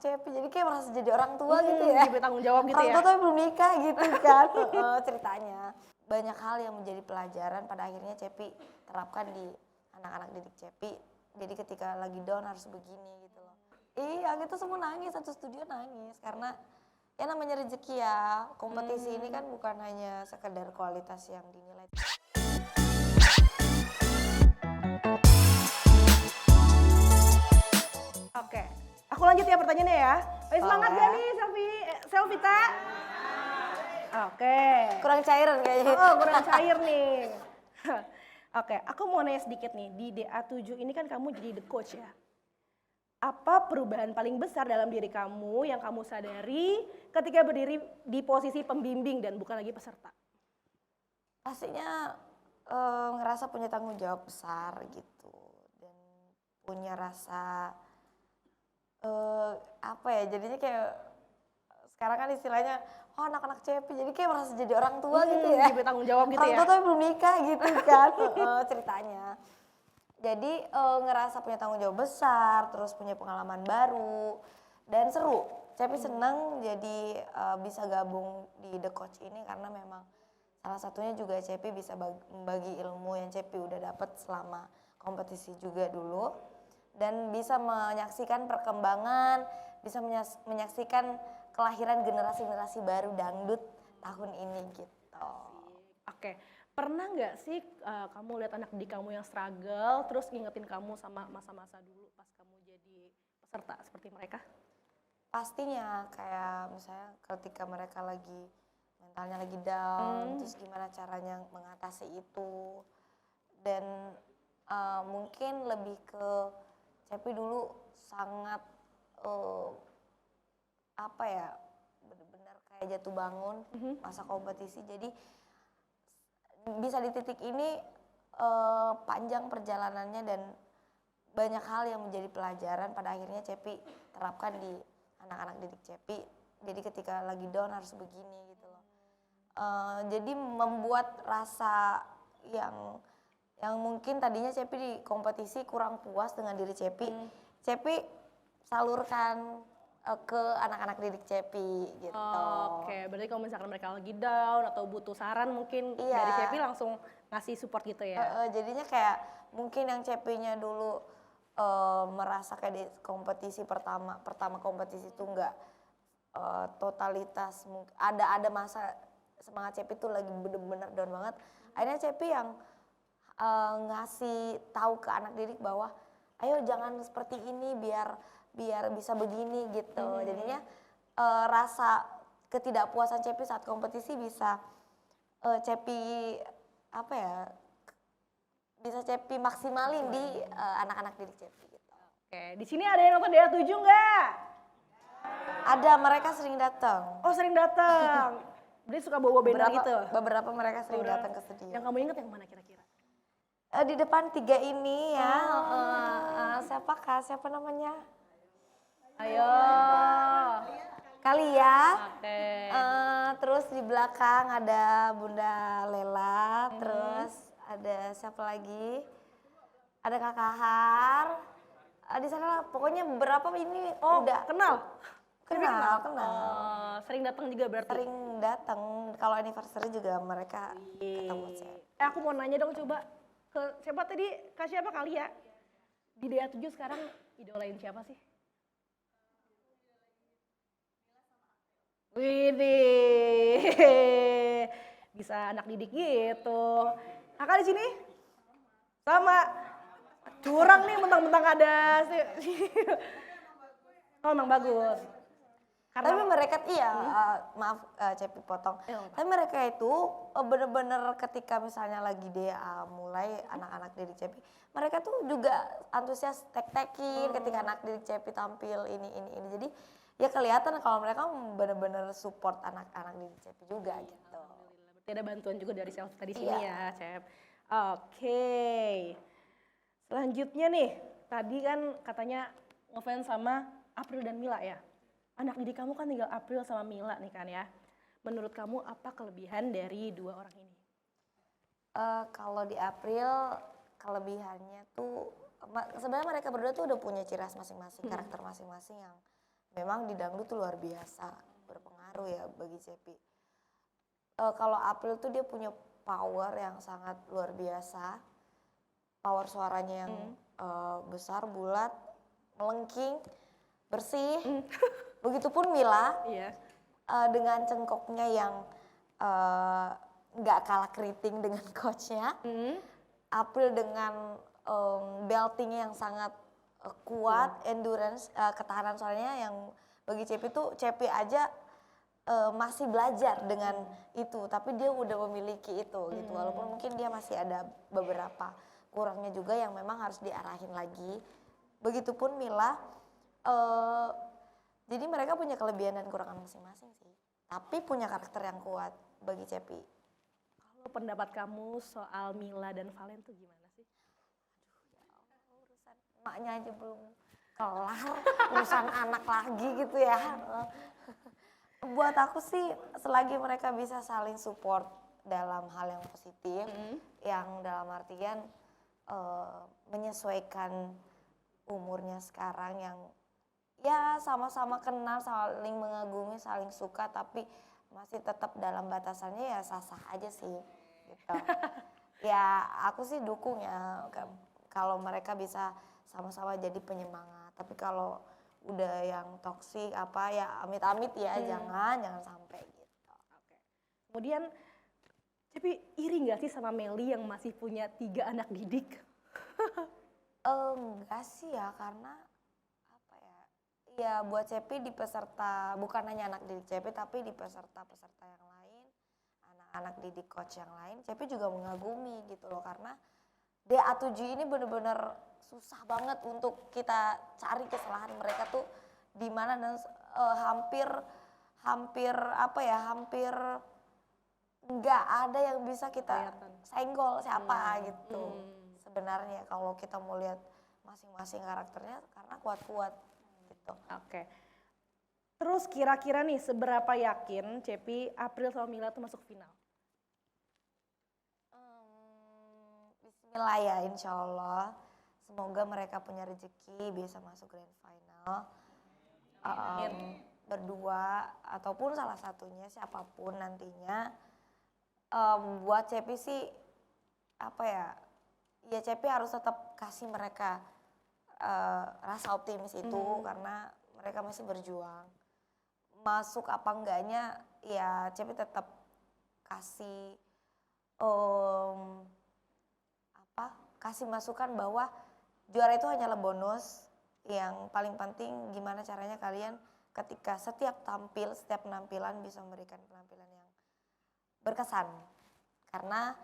Cepi, jadi kayak merasa jadi orang tua gitu ya. Diberi tanggung jawab gitu Orang ya. tua tapi belum nikah gitu kan. Ceritanya. Banyak hal yang menjadi pelajaran pada akhirnya Cepi terapkan di anak-anak didik Cepi. Jadi ketika lagi down harus begini gitu loh. Iya, kita semua nangis, satu studio nangis karena ya namanya rezeki ya. Kompetisi ini kan bukan hanya sekedar kualitas yang dinilai. Oke, aku lanjut ya pertanyaannya ya. Semangat Boleh. gak nih Selvita? Oke. Kurang cairan kayaknya. Oh, kurang cair nih. Oke, aku mau nanya sedikit nih. Di DA7 ini kan kamu jadi the coach ya. Apa perubahan paling besar dalam diri kamu yang kamu sadari ketika berdiri di posisi pembimbing dan bukan lagi peserta? Pastinya ngerasa punya tanggung jawab besar gitu. Dan punya rasa apa ya, jadinya kayak sekarang kan istilahnya oh anak-anak Cepi, jadi kayak merasa jadi orang tua gitu ya. Diberi tanggung jawab gitu Orang ya. tua tapi belum nikah gitu kan. Ceritanya. Jadi ngerasa punya tanggung jawab besar, terus punya pengalaman baru dan seru. Cepi seneng jadi bisa gabung di The Coach ini karena memang salah satunya juga Cepi bisa membagi ilmu yang Cepi udah dapat selama kompetisi juga dulu. Dan bisa menyaksikan perkembangan, bisa menyaksikan kelahiran generasi-generasi baru dangdut tahun ini gitu. Oke, pernah nggak sih kamu lihat anak didik kamu yang struggle, terus ngingetin kamu sama masa-masa dulu pas kamu jadi peserta seperti mereka? Pastinya kayak misalnya ketika mereka lagi mentalnya lagi down, terus gimana caranya mengatasi itu. Dan mungkin lebih ke Cepi dulu sangat apa ya, benar-benar kayak jatuh bangun masa kompetisi. Jadi bisa di titik ini panjang perjalanannya dan banyak hal yang menjadi pelajaran pada akhirnya Cepi terapkan di anak-anak didik Cepi. Jadi ketika lagi down harus begini gitu loh. Jadi membuat rasa yang mungkin tadinya Cepi di kompetisi kurang puas dengan diri Cepi, Cepi salurkan ke anak-anak didik Cepi gitu. Oke, berarti kalau misalkan mereka lagi down atau butuh saran mungkin Iya. dari Cepi langsung ngasih support gitu ya? Jadinya kayak mungkin yang Cepinya dulu merasa kayak di kompetisi pertama kompetisi itu enggak totalitas, ada masa semangat Cepi tuh lagi bener-bener down banget. Akhirnya Cepi yang ngasih tahu ke anak didik bahwa ayo jangan seperti ini biar bisa begini gitu. Jadinya rasa ketidakpuasan Cepi saat kompetisi bisa Cepi apa ya, bisa Cepi maksimalin di anak-anak didik Cepi gitu. Oke, di sini ada yang nonton DA7 nggak? Ada, mereka sering datang. Oh, sering datang. Berarti suka bawa banner gitu? Beberapa mereka sering datang ke studio. Yang kamu inget yang mana kira-kira? Di depan 3 ini ya, siapa namanya? Ayo. Kali ya. Oke. Terus di belakang ada Bunda Lela, terus ada siapa lagi? Ada Kakak Har. Di sana pokoknya beberapa ini udah Kenal? kenal. Sering datang juga berarti? Sering datang. Kalau anniversary juga mereka ketemu saya. Aku mau nanya dong coba ke siapa tadi? Kak siapa kali ya? Di DA7 sekarang idolain siapa sih? Widih, bisa anak didik gitu. Kakak di sini? Sama. Curang nih mentang-mentang ada sih. Oh emang bagus. Tapi mereka maaf Cepi potong. Tapi mereka itu bener-bener ketika misalnya lagi DA mulai anak-anak didik Cepi, mereka tuh juga antusias tek-tekin ketika anak didik Cepi tampil ini. Jadi ya kelihatan kalau mereka bener-bener support anak-anak didik Cepi juga gitu. Berarti ada bantuan juga dari Selvita di sini ya, Cep. Oke. Selanjutnya nih, tadi kan katanya ngefans sama April dan Mila ya. Anak didik kamu kan tinggal April sama Mila nih kan ya. Menurut kamu apa kelebihan dari dua orang ini? Kalau di April kelebihannya tuh sebenarnya mereka berdua tuh udah punya ciri khas masing-masing, karakter masing-masing yang memang di dangdut tuh luar biasa berpengaruh ya bagi Cepi. Kalau April tuh dia punya power yang sangat luar biasa, power suaranya yang besar, bulat, melengking, bersih. Begitupun Mila Iya. dengan cengkoknya yang nggak kalah keriting dengan coachnya. April dengan beltingnya yang sangat kuat, endurance, ketahanan suaranya yang bagi Cepi tuh Cepi aja masih belajar dengan itu, tapi dia udah memiliki itu gitu. Walaupun mungkin dia masih ada beberapa kurangnya juga yang memang harus diarahin lagi. Begitupun Mila, jadi mereka punya kelebihan dan kekurangan masing-masing sih. Tapi punya karakter yang kuat bagi Cepi. Kalau pendapat kamu soal Mila dan Valen tuh gimana sih? Urusan emaknya aja belum kelar, urusan anak lagi gitu ya. Buat aku sih selagi mereka bisa saling support dalam hal yang positif, yang dalam artian menyesuaikan umurnya sekarang yang ya sama-sama kenal, saling mengagumi, saling suka, tapi masih tetap dalam batasannya ya sah-sah aja sih gitu. Ya aku sih dukung ya kalau mereka bisa sama-sama jadi penyemangat, tapi kalau udah yang toksik apa ya amit-amit ya jangan sampai gitu. Oke. Kemudian Cepi iri nggak sih sama Meli yang masih punya 3 anak didik? Enggak sih ya, karena apa ya, ya buat Cepi di peserta, bukan hanya anak didik Cepi tapi di peserta-peserta yang lain, anak-anak didik coach yang lain, Cepi juga mengagumi gitu loh, karena DA7 ini bener-bener susah banget untuk kita cari kesalahan mereka tuh di mana, dan hampir apa ya, hampir nggak ada yang bisa kita senggol siapa gitu. Sebenarnya kalau kita mau lihat masing-masing karakternya karena kuat-kuat gitu. Oke. Terus kira-kira nih seberapa yakin Cepi, April sama Mila tuh masuk final? Bismillah ya, insya Allah. Semoga mereka punya rezeki bisa masuk grand final. Berdua ataupun salah satunya siapapun nantinya. Buat Cepi sih apa ya? Ya Cepi harus tetap kasih mereka rasa optimis itu karena mereka masih berjuang. Masuk apa enggaknya ya Cepi tetap kasih kasih masukan bahwa juara itu hanyalah bonus. Yang paling penting gimana caranya kalian ketika setiap penampilan bisa memberikan penampilan yang berkesan. Karena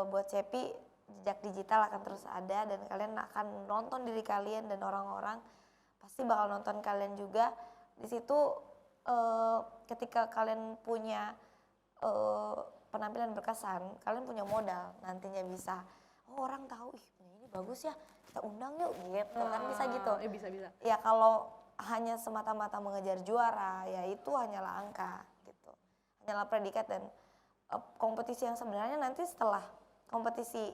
buat Cepi jejak digital akan terus ada dan kalian akan nonton diri kalian dan orang-orang pasti bakal nonton kalian juga. Di situ ketika kalian punya penampilan berkesan, kalian punya modal nantinya bisa orang tahu ini bagus ya, kita undang yuk gitu kan, bisa gitu. Bisa. Ya kalau hanya semata-mata mengejar juara ya itu hanyalah angka gitu, hanyalah predikat, dan kompetisi yang sebenarnya nanti setelah kompetisi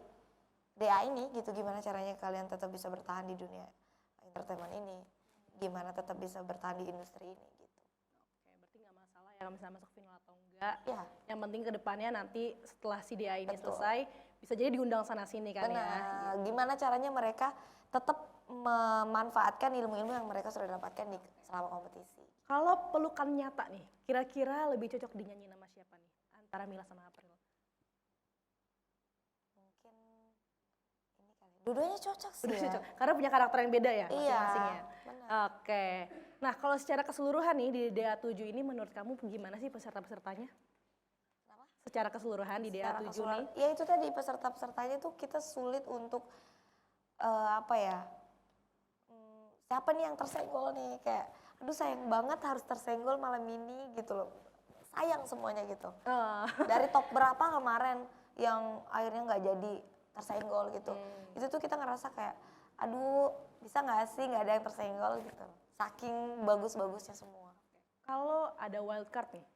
DA ini gitu, gimana caranya kalian tetap bisa bertahan di dunia entertainment ini, gimana tetap bisa bertahan di industri ini gitu. Oke, berarti nggak masalah ya bisa masuk final atau enggak. Ya. Yang penting ke depannya nanti setelah si DA ini Betul. selesai bisa jadi diundang sana sini kan ya. Benar. Gimana caranya mereka tetap memanfaatkan ilmu-ilmu yang mereka sudah dapatkan selama kompetisi. Kalau pelukan nyata nih, kira-kira lebih cocok dinyanyi nama siapa nih? Antara Mila sama April. Mungkin ini kali. Dua-duanya cocok sih ya. Cocok. Karena punya karakter yang beda ya Iya, masing-masing ya. benar. Oke. Nah, kalau secara keseluruhan nih di DA7 ini menurut kamu gimana sih peserta-pesertanya? Kenapa? Secara keseluruhan di Secara DA7 keseluruhan, nih. ya itu tadi peserta-pesertanya tuh kita sulit untuk apa ya? Siapa nih yang tersenggol nih, kayak aduh sayang banget harus tersenggol malam ini gitu loh. Sayang semuanya gitu. Dari top berapa kemarin yang akhirnya nggak jadi tersenggol gitu. Itu tuh kita ngerasa kayak aduh bisa nggak sih nggak ada yang tersenggol gitu. Saking bagus-bagusnya semua. Kalau ada wild card nih,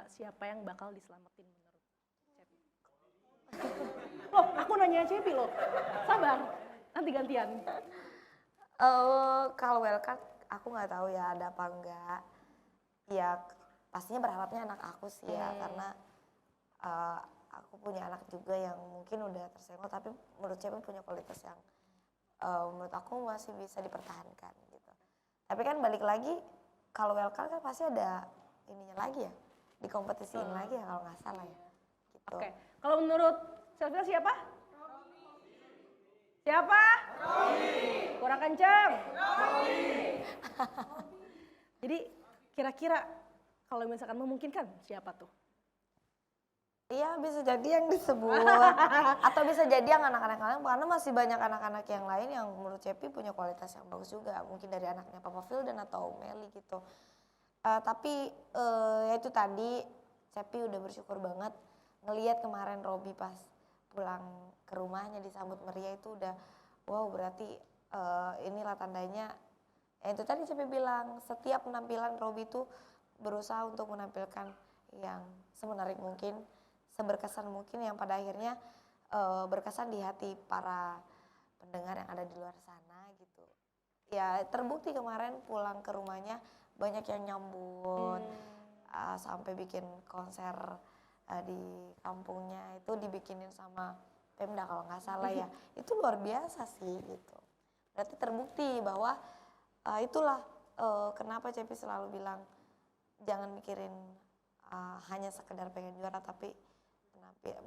siapa yang bakal diselamatin menurut Cepi? Loh, aku nanya Cepi loh. Sabar, nanti gantian. Kalau wildcard aku nggak tahu ya ada apa enggak. Ya pastinya berharapnya anak aku sih ya, karena aku punya anak juga yang mungkin udah tersenggol, tapi menurut Cepi punya kualitas yang menurut aku masih bisa dipertahankan gitu. Tapi kan balik lagi, kalau wildcard kan pasti ada ininya lagi ya, dikompetisiin lagi ya kalau nggak salah ya. Gitu. Oke, kalau menurut Selvia siapa? Siapa? Kurang kenceng. Jadi kira-kira kalau misalkan memungkinkan siapa tuh? Iya bisa jadi yang disebut atau bisa jadi yang anak-anak lain, karena masih banyak anak-anak yang lain yang menurut Cepi punya kualitas yang bagus juga, mungkin dari anaknya Papa Vildan atau Meli gitu. Tapi ya itu tadi Cepi udah bersyukur banget ngelihat kemarin Robi pas pulang ke rumahnya disambut meriah itu udah wow, berarti inilah tandanya. Ya itu tadi Cepi bilang setiap penampilan Robi itu berusaha untuk menampilkan yang semenarik mungkin, seberkesan mungkin, yang pada akhirnya berkesan di hati para pendengar yang ada di luar sana gitu. Ya terbukti kemarin pulang ke rumahnya banyak yang nyambut, sampai bikin konser di kampungnya itu dibikinin sama Pemda kalau nggak salah ya. Itu luar biasa sih gitu. Berarti terbukti bahwa itulah kenapa Cepi selalu bilang jangan mikirin hanya sekedar pengen juara, tapi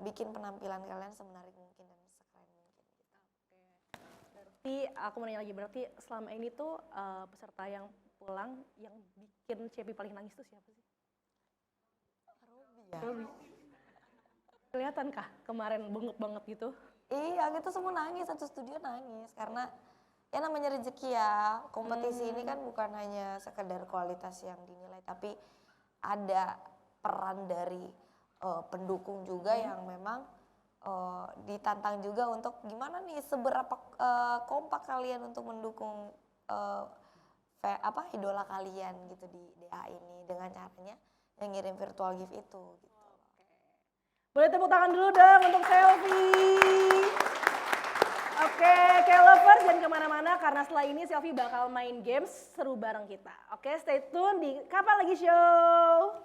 bikin penampilan kalian semenarik mungkin dan sekeren mungkin gitu. Berarti aku mau nanya lagi, berarti selama ini tuh peserta yang pulang yang bikin Cepi paling nangis tuh siapa sih? Robi ya. Robi. Kelihatan kah kemarin bengep banget gitu? Iya, kita semua nangis, satu studio nangis karena ya namanya rezeki ya. Kompetisi ini kan bukan hanya sekedar kualitas yang dinilai, tapi ada peran dari pendukung juga yang memang ditantang juga untuk gimana nih seberapa kompak kalian untuk mendukung idola kalian gitu di DA ini dengan caranya yang ngirim virtual gift itu gitu. Boleh tepuk tangan dulu dong untuk Selfie. Oke, K-lovers jangan kemana-mana karena setelah ini Selfie bakal main games seru bareng kita. Oke, stay tune di Kapan Lagi Show.